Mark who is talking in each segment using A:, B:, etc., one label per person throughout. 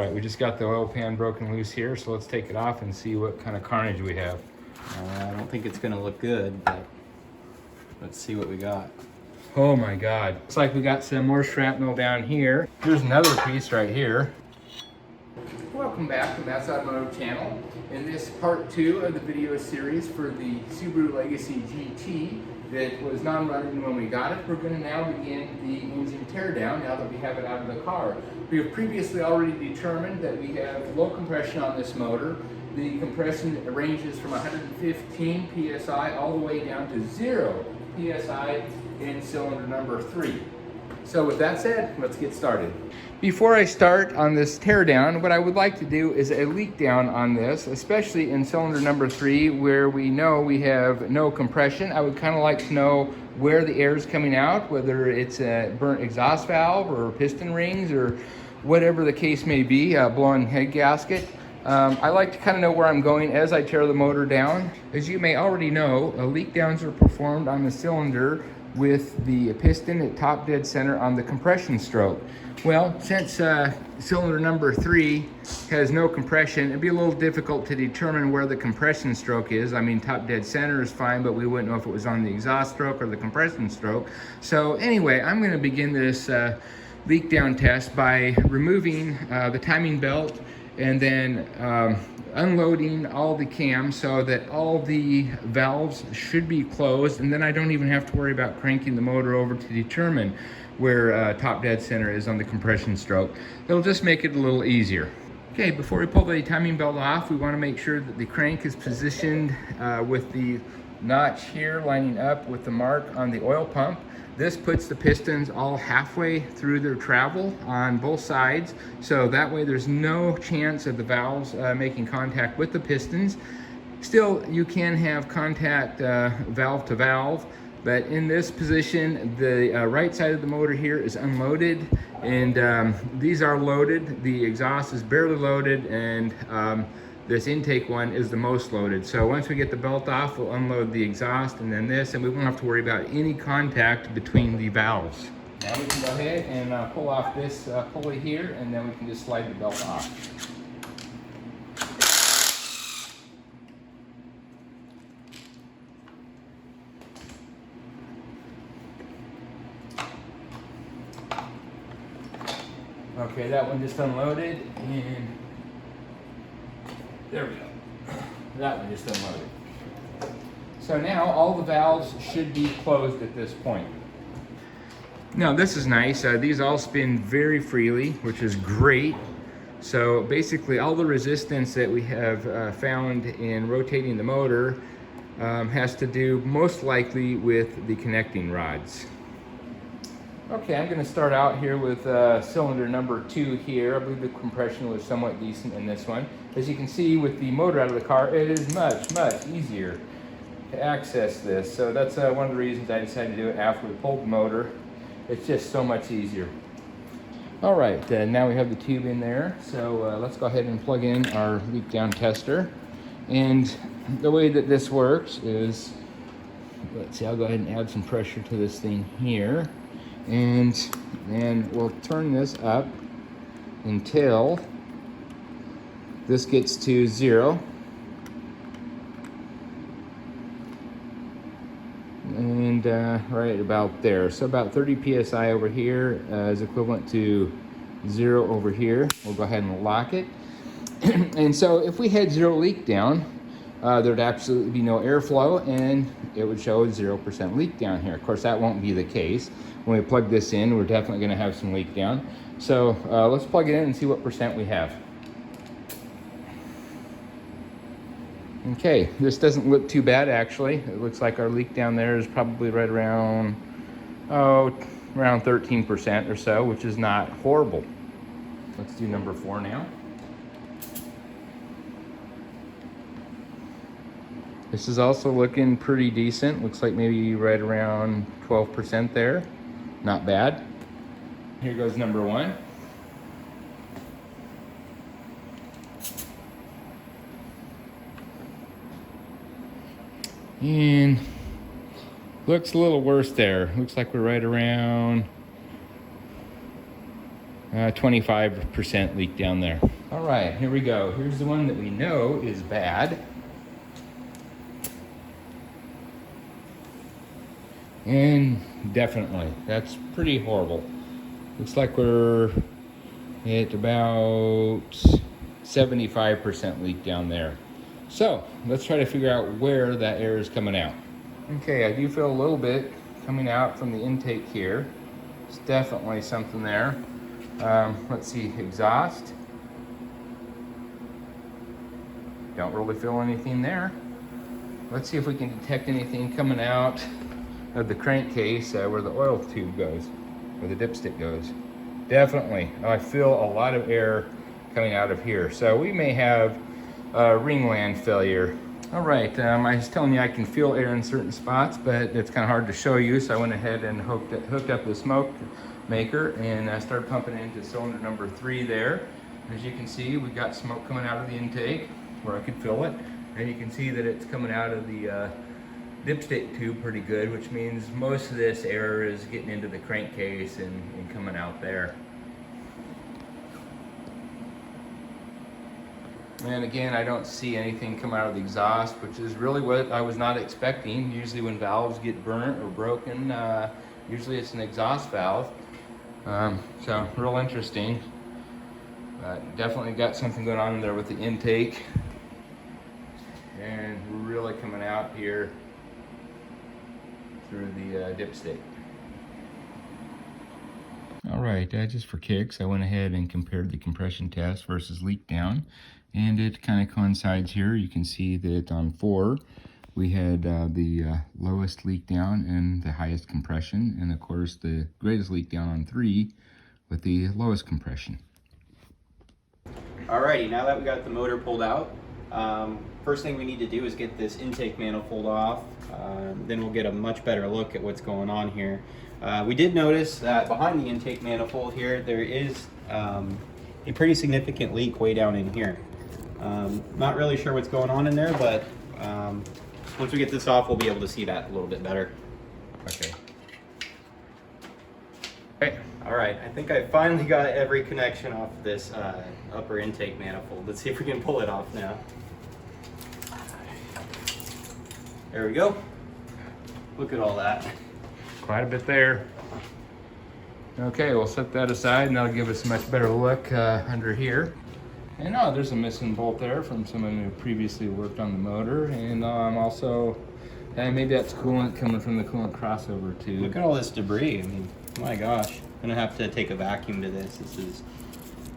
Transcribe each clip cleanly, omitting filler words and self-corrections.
A: All right, we just got the oil pan broken loose here, so let's take it off and see what kind of carnage we have.
B: I don't think it's gonna look good, but let's see what we got.
A: Oh my God. Looks like we got some more shrapnel down here. Here's another piece right here. Welcome back to Matt's Automotive Channel. In this part 2 of the video series for the Subaru Legacy GT that was non-running when we got it, we're going to now begin the engine teardown now that we have it out of the car. We have previously already determined that we have low compression on this motor. The compression ranges from 115 psi all the way down to 0 psi in cylinder number 3. So with that said, let's get started. Before I start on this teardown, what I would like to do is a leak down on this, especially in cylinder number 3 where we know we have no compression. I would kind of like to know where the air is coming out, whether it's a burnt exhaust valve or piston rings or whatever the case may be, a blown head gasket. I like to kind of know where I'm going as I tear the motor down. As you may already know, leak downs are performed on the cylinder with the piston at top dead center on the compression stroke. Well, since cylinder number 3 has no compression, it'd be a little difficult to determine where the compression stroke is. I mean, top dead center is fine, but we wouldn't know if it was on the exhaust stroke or the compression stroke. So anyway, I'm going to begin this leak down test by removing the timing belt and then unloading all the cams so that all the valves should be closed, and then I don't even have to worry about cranking the motor over to determine where top dead center is on the compression stroke. It'll just make it a little easier. Okay, before we pull the timing belt off, we want to make sure that the crank is positioned with the notch here lining up with the mark on the oil pump. This puts the pistons all halfway through their travel on both sides, so that way there's no chance of the valves making contact with the pistons. Still, you can have contact valve to valve, but in this position, the right side of the motor here is unloaded, and these are loaded. The exhaust is barely loaded, and this intake one is the most loaded. So once we get the belt off, we'll unload the exhaust and then this, and we won't have to worry about any contact between the valves. Now we can go ahead and pull off this pulley here, and then we can just slide the belt off. Okay, that one just unloaded, and there we go. That one just unloaded. So now all the valves should be closed at this point. Now this is nice. These all spin very freely, which is great. So basically all the resistance that we have found in rotating the motor has to do most likely with the connecting rods. Okay, I'm going to start out here with cylinder number 2 here. I believe the compression was somewhat decent in this one. As you can see with the motor out of the car, it is much, much easier to access this. So that's one of the reasons I decided to do it after we pulled the motor. It's just so much easier. All right, now we have the tube in there. So let's go ahead and plug in our leak down tester. And the way that this works is, let's see, I'll go ahead and add some pressure to this thing here. And then we'll turn this up until this gets to 0. And right about there. So about 30 psi over here is equivalent to 0 over here. We'll go ahead and lock it. And so if we had 0 leak down, there'd absolutely be no airflow, and it would show 0% leak down here. Of course, that won't be the case. When we plug this in, we're definitely going to have some leak down. So let's plug it in and see what percent we have. Okay, this doesn't look too bad actually. It looks like our leak down there is probably right around, around 13% or so, which is not horrible. Let's do number 4 now. This is also looking pretty decent. Looks like maybe right around 12% there. Not bad. Here goes number 1. And looks a little worse there. Looks like we're right around 25% leak down there. All right, here we go. Here's the one that we know is bad. And definitely, that's pretty horrible. Looks like we're at about 75% leak down there. So let's try to figure out where that air is coming out. Okay, I do feel a little bit coming out from the intake here. It's definitely something there. Let's see, exhaust. Don't really feel anything there. Let's see if we can detect anything coming out of the crankcase where the oil tube goes, where the dipstick goes. Definitely, I feel a lot of air coming out of here. So we may have ringland failure. All right, I was telling you I can feel air in certain spots, but it's kind of hard to show you, so I went ahead and hooked up the smoke maker and started pumping into cylinder number 3 there. As you can see, we got smoke coming out of the intake where I could feel it, and you can see that it's coming out of the dipstick tube pretty good, which means most of this air is getting into the crankcase and coming out there. And again, I don't see anything come out of the exhaust, which is really what I was not expecting. Usually when valves get burnt or broken, usually it's an exhaust valve. So real interesting. Definitely got something going on in there with the intake. And really coming out here through the dipstick. All right, just for kicks, I went ahead and compared the compression test versus leak down, and it kind of coincides here. You can see that on 4, we had the lowest leak down and the highest compression, and of course the greatest leak down on 3 with the lowest compression.
B: Alrighty, now that we got the motor pulled out, first thing we need to do is get this intake manifold off. Then we'll get a much better look at what's going on here. We did notice that behind the intake manifold here, there is a pretty significant leak way down in here. Not really sure what's going on in there, but once we get this off, we'll be able to see that a little bit better.
A: Okay.
B: All right, I think I finally got every connection off this upper intake manifold. Let's see if we can pull it off now. There we go. Look at all that.
A: Quite a bit there. Okay, we'll set that aside and that'll give us a much better look under here. And there's a missing bolt there from someone who previously worked on the motor. And also, maybe that's coolant coming from the coolant crossover tube.
B: Look at all this debris. I mean, my gosh. I'm gonna have to take a vacuum to this. This is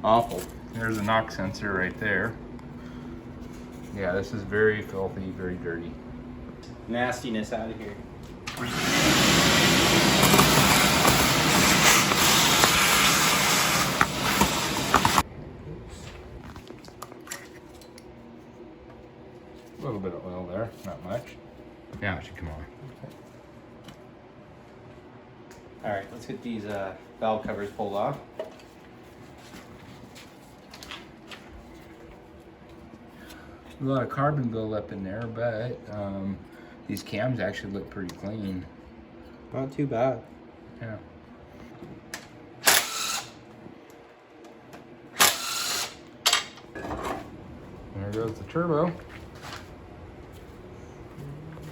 B: awful.
A: There's a knock sensor right there. Yeah, this is very filthy, very dirty.
B: Nastiness out of here.
A: A little bit of oil there, not much. Now it should come on.
B: All right, let's get these valve covers pulled off.
A: A lot of carbon buildup in there, but these cams actually look pretty clean.
B: Not too bad.
A: Yeah. There goes the turbo.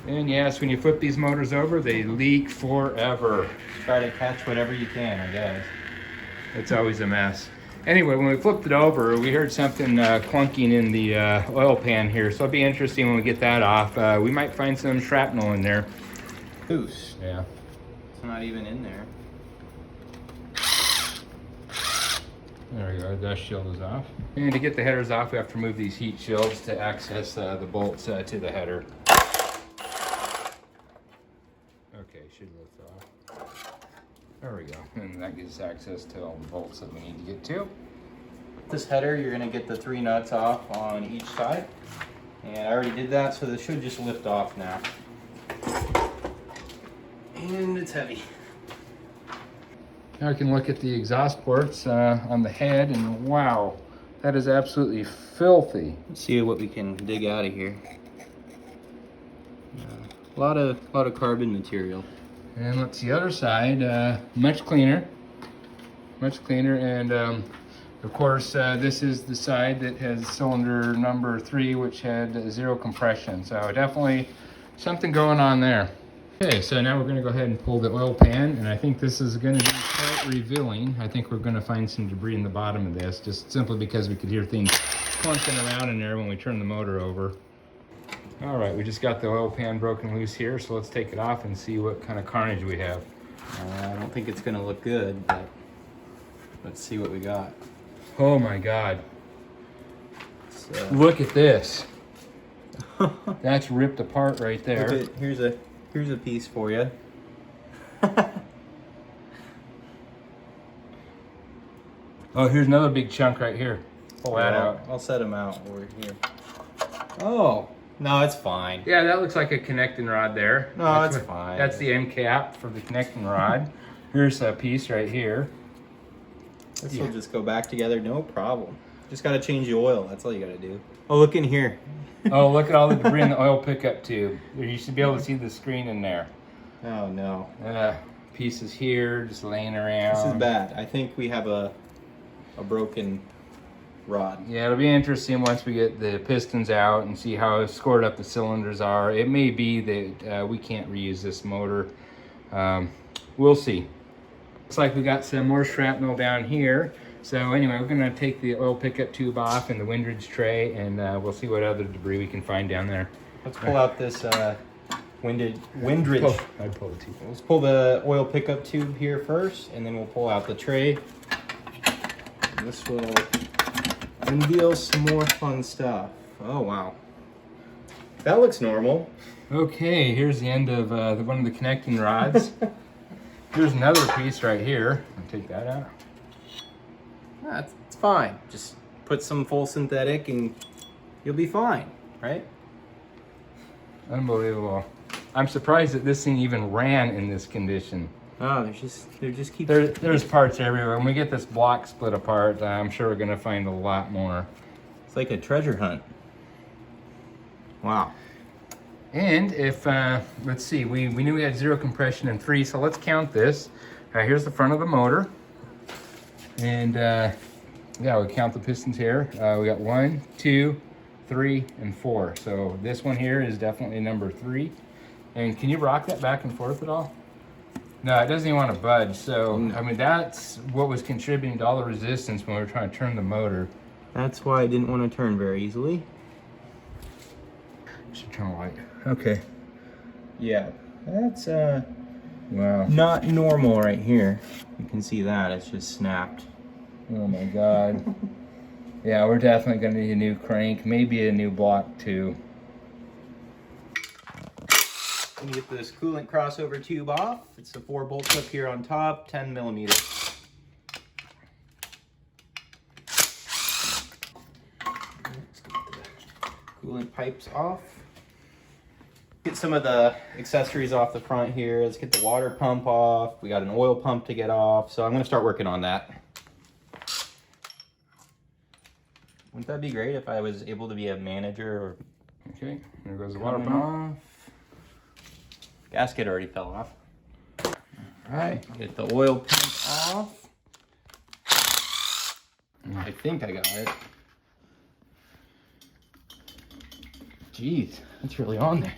A: And yes, when you flip these motors over, they leak forever.
B: Try to catch whatever you can, I guess.
A: It's always a mess. Anyway, when we flipped it over, we heard something clunking in the oil pan here, so it'll be interesting when we get that off. We might find some shrapnel in there.
B: Goose.
A: Yeah.
B: It's not even in there.
A: There we go, the dust shield is off. And to get the headers off, we have to remove these heat shields to access the bolts to the header. Okay, should lift off. There we go, and that gives us access to all the bolts that we need to get to.
B: This header, you're gonna get the 3 nuts off on each side. And I already did that, so this should just lift off now. And it's heavy.
A: Now I can look at the exhaust ports on the head, and wow, that is absolutely filthy.
B: Let's see what we can dig out of here. A lot of carbon material.
A: And let's see the other side, much cleaner. much cleaner. And of course, this is the side that has cylinder number 3, which had 0 compression. So definitely something going on there. Okay, so now we're going to go ahead and pull the oil pan, and I think this is going to be quite revealing. I think we're going to find some debris in the bottom of this, just simply because we could hear things clunking around in there when we turn the motor over. All right, we just got the oil pan broken loose here, so let's take it off and see what kind of carnage we have.
B: I don't think it's going to look good, but let's see what we got.
A: Oh my God. Look at this. That's ripped apart right there.
B: Here's a piece for you.
A: Oh, here's another big chunk right here. Pull that out.
B: I'll set them out over here. Oh, no, it's fine.
A: Yeah, that looks like a connecting rod there.
B: No, it's fine.
A: That's the end cap for the connecting rod. Here's a piece right here.
B: This will just go back together, no problem. Just got to change the oil. That's all you got to do. Oh, look in here.
A: Oh, look at all the debris in the oil pickup tube. You should be able to see the screen in there.
B: Oh, no.
A: Pieces here, just laying around.
B: This is bad. I think we have a broken rod.
A: Yeah, it'll be interesting once we get the pistons out and see how scored up the cylinders are. It may be that we can't reuse this motor. We'll see. Looks like we got some more shrapnel down here. So anyway, we're gonna take the oil pickup tube off and the windage tray, and we'll see what other debris we can find down there.
B: Let's pull out this windage.
A: I'd pull the tube.
B: Let's pull the oil pickup tube here first, and then we'll pull out the tray. This will reveal some more fun stuff. Oh, wow. That looks normal.
A: Okay, here's the end of one of the connecting rods. Here's another piece right here. I'll take that out.
B: It's fine. Just put some full synthetic and you'll be fine, right?
A: Unbelievable. I'm surprised that this thing even ran in this condition.
B: Oh, there's
A: parts everywhere. When we get this block split apart, I'm sure we're gonna find a lot more.
B: It's like a treasure hunt. Wow.
A: And if, let's see, we knew we had 0 compression and 3, so let's count this. Here's the front of the motor. And yeah, we count the pistons here. We got 1, 2, 3, and 4. So this one here is definitely number 3. And can you rock that back and forth at all? No, it doesn't even want to budge. So, I mean, that's what was contributing to all the resistance when we were trying to turn the motor.
B: That's why I didn't want to turn very easily.
A: Should turn the light. Okay.
B: Yeah, that's
A: wow,
B: not normal right here. You can see that, it's just snapped.
A: Oh my God. Yeah, we're definitely going to need a new crank, maybe a new block too.
B: Let me get this coolant crossover tube off. It's the 4 bolt clip here on top, 10 millimeters. Let's get the coolant pipes off. Get some of the accessories off the front here. Let's get the water pump off. We got an oil pump to get off, so I'm going to start working on that. Wouldn't that be great if I was able to be a manager? Or
A: okay, there goes the water pump.
B: Gasket already fell off. All right, get the oil pump off. I think I got it. Jeez, it's really on there.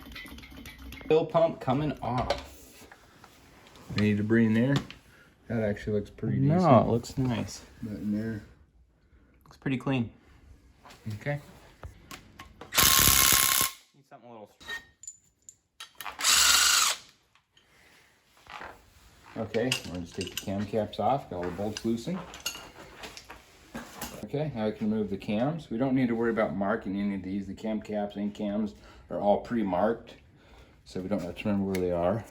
B: Oil pump coming off.
A: Any debris in there? That actually looks pretty decent.
B: No, it looks nice.
A: Not in there.
B: Looks pretty clean.
A: Okay.
B: Need something a little.
A: Okay, we'll just take the cam caps off, got all the bolts loosened. Okay, now I can remove the cams. We don't need to worry about marking any of these. The cam caps and cams are all pre-marked, so we don't have to remember where they are.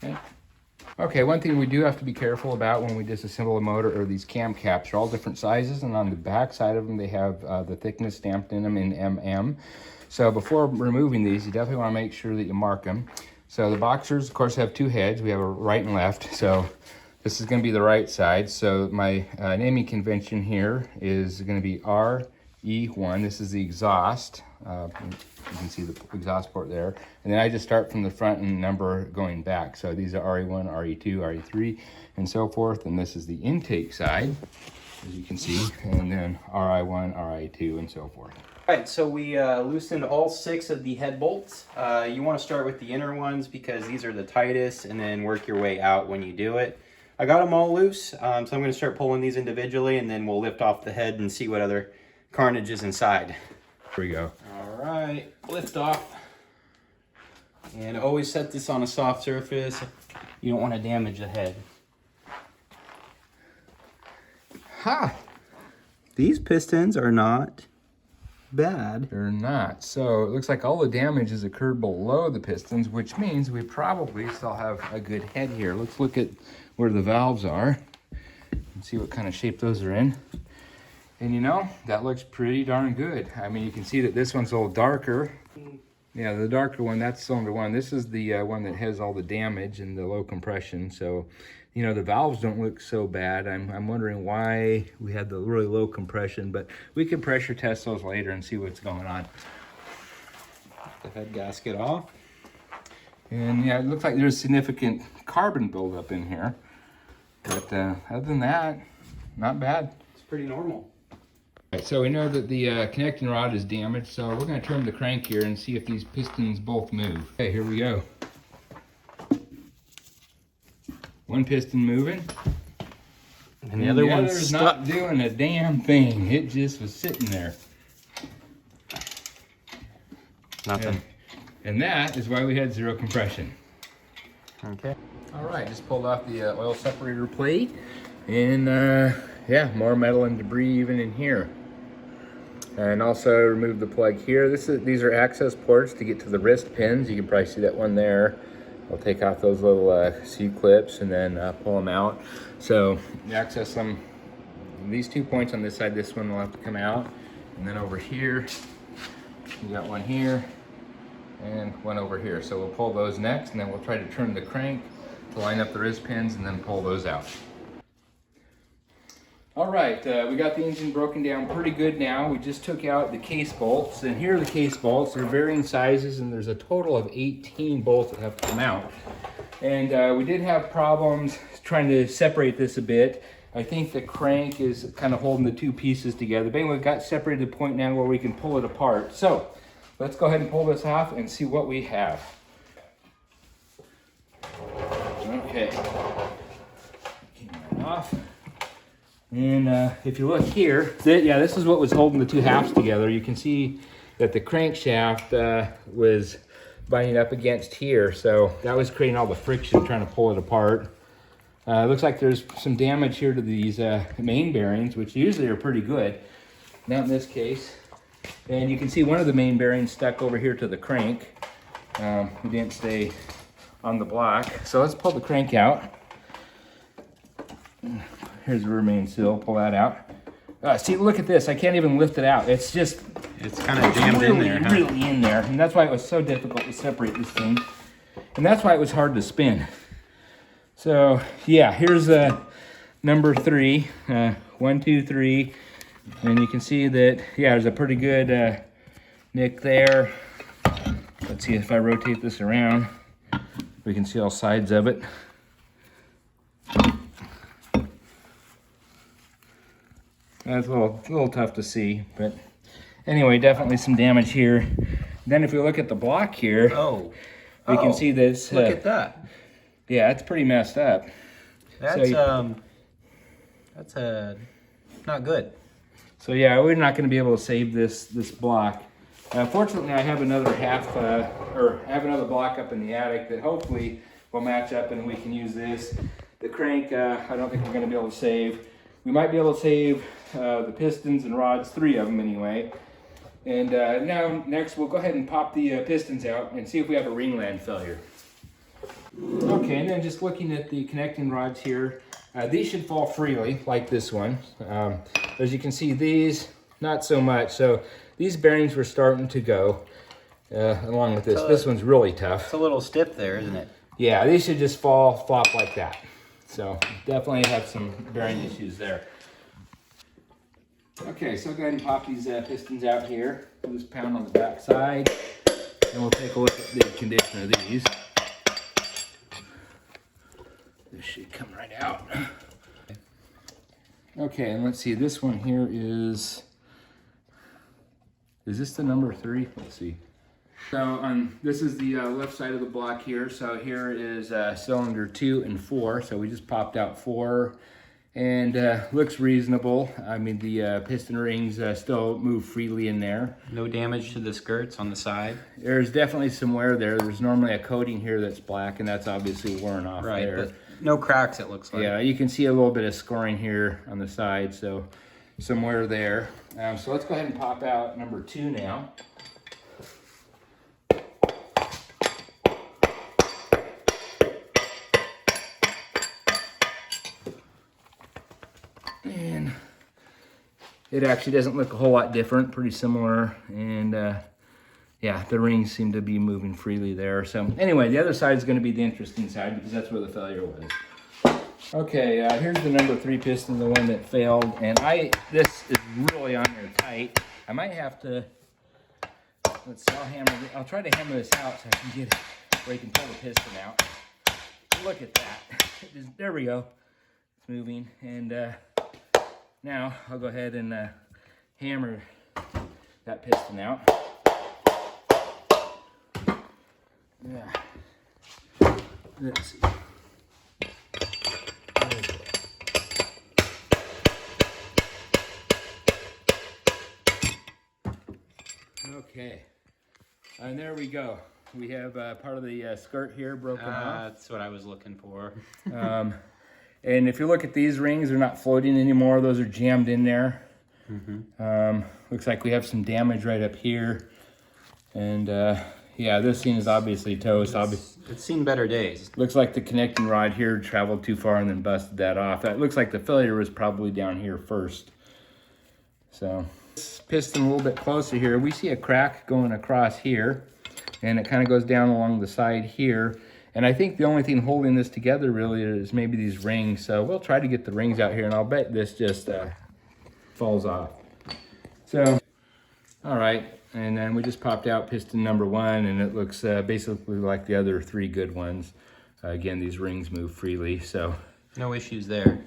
A: Okay. Okay, one thing we do have to be careful about when we disassemble a motor are these cam caps. They're all different sizes, and on the back side of them they have the thickness stamped in them in mm. So before removing these, you definitely want to make sure that you mark them. So the boxers, of course, have 2 heads. We have a right and left, so this is going to be the right side. So my naming convention here is going to be RE1. This is the exhaust. You can see the exhaust port there. And then I just start from the front and number going back. So these are RE1, RE2, RE3, and so forth. And this is the intake side, as you can see. And then RI1, RI2, and so forth.
B: All right, so we loosened all 6 of the head bolts. You want to start with the inner ones because these are the tightest, and then work your way out when you do it. I got them all loose, so I'm going to start pulling these individually, and then we'll lift off the head and see what other carnage is inside.
A: Here we go.
B: All right, lift off. And always set this on a soft surface. You don't want to damage the head. Ha! These pistons are not bad.
A: They're not. So it looks like all the damage has occurred below the pistons, which means we probably still have a good head here. Let's look at where the valves are and see what kind of shape those are in. And you know, that looks pretty darn good. I mean, you can see that this one's a little darker. Yeah, the darker one, that's cylinder 1. This is the one that has all the damage and the low compression. So, you know, the valves don't look so bad. I'm wondering why we had the really low compression, but we can pressure test those later and see what's going on.
B: The head gasket off.
A: And yeah, it looks like there's significant carbon buildup in here. But other than that, not bad.
B: It's pretty normal.
A: Right, so we know that the connecting rod is damaged, so we're going to turn the crank here and see if these pistons both move. Okay, here we go. One piston moving,
B: and the other one's stuck.
A: Not doing a damn thing. It just was sitting there.
B: Nothing.
A: And that is why we had 0 compression.
B: Okay.
A: All right, just pulled off the oil separator plate, and yeah, more metal and debris even in here. And also remove the plug here. These are access ports to get to the wrist pins. You can probably see that one there. I'll take off those little C-clips and then pull them out. So you access them. These 2 points on this side, this one will have to come out. And then over here, you got one here and one over here. So we'll pull those next, and then we'll try to turn the crank to line up the wrist pins and then pull those out. All right, we got the engine broken down pretty good now. We just took out the case bolts, and here are the case bolts. They're varying sizes, and there's a total of 18 bolts that have to come out. And we did have problems trying to separate this a bit. I think the crank is kind of holding the 2 pieces together. But anyway, we've got separated to the point now where we can pull it apart. So let's go ahead and pull this off and see what we have. Okay, get that off. And if you look here, yeah, this is what was holding the 2 halves together. You can see that the crankshaft was binding up against here. So that was creating all the friction trying to pull it apart. It looks like there's some damage here to these main bearings, which usually are pretty good. Not in this case. And you can see one of the main bearings stuck over here to the crank. It didn't stay on the block. So let's pull the crank out. Here's the remain seal. Pull that out. See, look at this. I can't even lift it out. It's just...
B: It's kind of jammed
A: really,
B: in there, huh?
A: Really in there. And that's why it was so difficult to separate this thing. And that's why it was hard to spin. So, yeah, here's number 3. 1, 2, 3. And you can see that, yeah, there's a pretty good nick there. Let's see if I rotate this around. We can see all sides of it. That's a little tough to see, but anyway, definitely some damage here. Then if we look at the block here, we can see this.
B: Look at that.
A: Yeah, it's pretty messed up.
B: That's not good.
A: So yeah, we're not going to be able to save this block. Fortunately, I have another another block up in the attic that hopefully will match up, and we can use this. The crank, I don't think we're going to be able to save. We might be able to save the pistons and rods, 3 of them anyway. And now, next, we'll go ahead and pop the pistons out and see if we have a ringland failure. Okay, and then just looking at the connecting rods here, these should fall freely, like this one. As you can see, these, not so much. So these bearings were starting to go along with this. So this one's really tough.
B: It's a little stiff there, isn't it?
A: Yeah, these should just flop like that. So definitely have some bearing issues there. Okay, so I'll go ahead and pop these pistons out here. We'll just pound on the back side, and we'll take a look at the condition of these. This should come right out. Okay, and let's see, this one here is this the number 3? Let's see. So this is the left side of the block here. So here is cylinder 2 and 4. So we just popped out 4, and looks reasonable. I mean, the piston rings still move freely in there.
B: No damage to the skirts on the side.
A: There's definitely some wear there. There's normally a coating here that's black, and that's obviously worn off there.
B: But no cracks, it looks like.
A: Yeah, you can see a little bit of scoring here on the side, so some wear there. So let's go ahead and pop out number 2 now. And it actually doesn't look a whole lot different, pretty similar, and yeah, the rings seem to be moving freely there. So anyway, the other side is going to be the interesting side because that's where the failure was. Okay, here's the number 3 piston, the one that failed, and this is really on there tight. I might have to, let's see, I'll try to hammer this out so I can get it where you can pull the piston out. Look at that. There we go. It's moving, and now I'll go ahead and hammer that piston out. Yeah. Let's see. Okay. And there we go. We have part of the skirt here broken off.
B: That's what I was looking for.
A: And if you look at these rings, they're not floating anymore. Those are jammed in there. Looks like we have some damage right up here. And yeah, this thing is obviously toast.
B: It's seen better days.
A: Looks like the connecting rod here traveled too far and then busted that off. That looks like the failure was probably down here first. So this piston a little bit closer here. We see a crack going across here, and it kind of goes down along the side here. And I think the only thing holding this together really is maybe these rings. So we'll try to get the rings out here, and I'll bet this just falls off. So, all right. And then we just popped out piston number 1, and it looks basically like the other 3 good ones. Again, these rings move freely, so.
B: No issues there.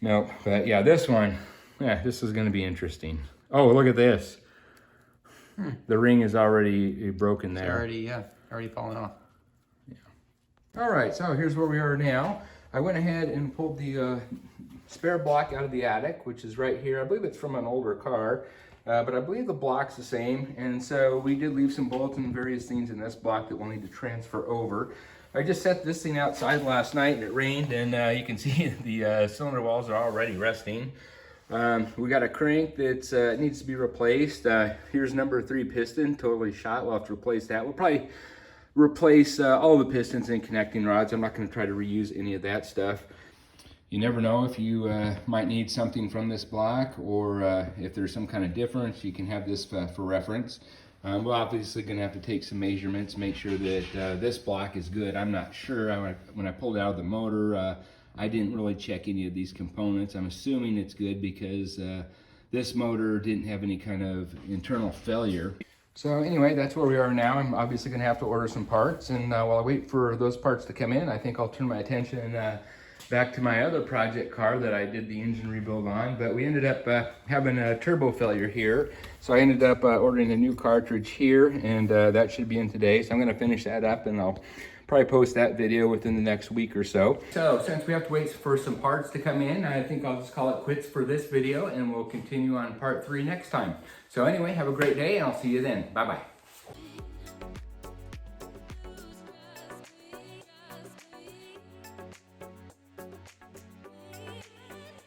A: No, but yeah, this one, yeah, this is gonna be interesting. Oh, look at this. The ring is already broken there.
B: It's already fallen off.
A: All right, so here's where we are now. I went ahead and pulled the spare block out of the attic, which is right here. I believe it's from an older car, but I believe the block's the same. And so we did leave some bolts and various things in this block that we'll need to transfer over. I just set this thing outside last night and it rained, and you can see the cylinder walls are already rusting. We got a crank that needs to be replaced. Here's number 3 piston, totally shot. We'll have to replace that. We'll probably replace all the pistons and connecting rods. I'm not going to try to reuse any of that stuff. You never know if you might need something from this block, or if there's some kind of difference, you can have this for reference. We're obviously going to have to take some measurements, make sure that this block is good. I'm not sure. When I pulled it out of the motor, I didn't really check any of these components. I'm assuming it's good because this motor didn't have any kind of internal failure. So anyway, that's where we are now. I'm obviously going to have to order some parts, and while I wait for those parts to come in, I think I'll turn my attention back to my other project car that I did the engine rebuild on. But we ended up having a turbo failure here, so I ended up ordering a new cartridge here, and that should be in today. So I'm going to finish that up, and I'll probably post that video within the next week or so. So since we have to wait for some parts to come in, I think I'll just call it quits for this video, and we'll continue on part 3 next time. So anyway, have a great day, and I'll see you then. Bye-bye.